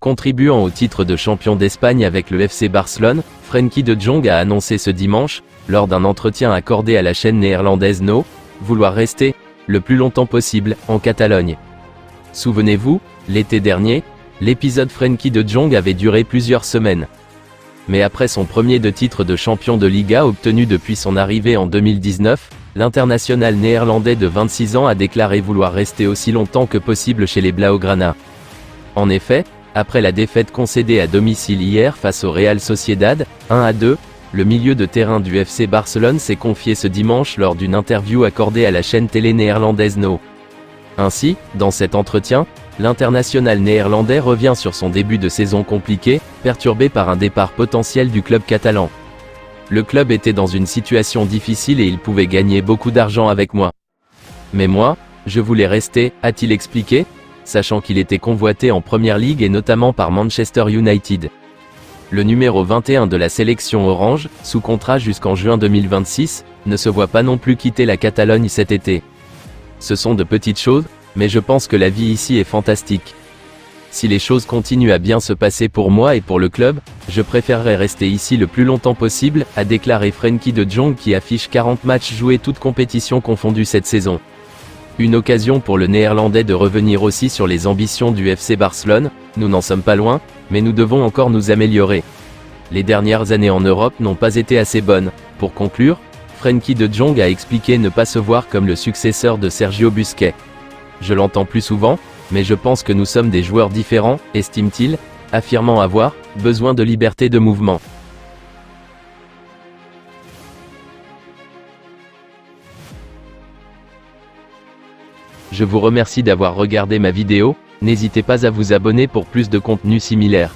Contribuant au titre de champion d'Espagne avec le FC Barcelone, Frenkie de Jong a annoncé ce dimanche, lors d'un entretien accordé à la chaîne néerlandaise No, vouloir rester, le plus longtemps possible, en Catalogne. Souvenez-vous, l'été dernier, l'épisode Frenkie de Jong avait duré plusieurs semaines. Mais après son premier titre de champion de Liga obtenu depuis son arrivée en 2019, l'international néerlandais de 26 ans a déclaré vouloir rester aussi longtemps que possible chez les Blaugrana. En effet, après la défaite concédée à domicile hier face au Real Sociedad, 1-2, le milieu de terrain du FC Barcelone s'est confié ce dimanche lors d'une interview accordée à la chaîne télé néerlandaise No. Ainsi, dans cet entretien, l'international néerlandais revient sur son début de saison compliqué, perturbé par un départ potentiel du club catalan. Le club était dans une situation difficile et il pouvait gagner beaucoup d'argent avec moi. Mais moi, je voulais rester, a-t-il expliqué, sachant qu'il était convoité en Première Ligue et notamment par Manchester United. Le numéro 21 de la sélection orange, sous contrat jusqu'en juin 2026, ne se voit pas non plus quitter la Catalogne cet été. Ce sont de petites choses, mais je pense que la vie ici est fantastique. Si les choses continuent à bien se passer pour moi et pour le club, je préférerais rester ici le plus longtemps possible, a déclaré Frenkie de Jong qui affiche 40 matchs joués toutes compétitions confondues cette saison. Une occasion pour le néerlandais de revenir aussi sur les ambitions du FC Barcelone, nous n'en sommes pas loin, mais nous devons encore nous améliorer. Les dernières années en Europe n'ont pas été assez bonnes. Pour conclure, Frenkie de Jong a expliqué ne pas se voir comme le successeur de Sergio Busquets. Je l'entends plus souvent, mais je pense que nous sommes des joueurs différents, estime-t-il, affirmant avoir besoin de liberté de mouvement. Je vous remercie d'avoir regardé ma vidéo, n'hésitez pas à vous abonner pour plus de contenu similaire.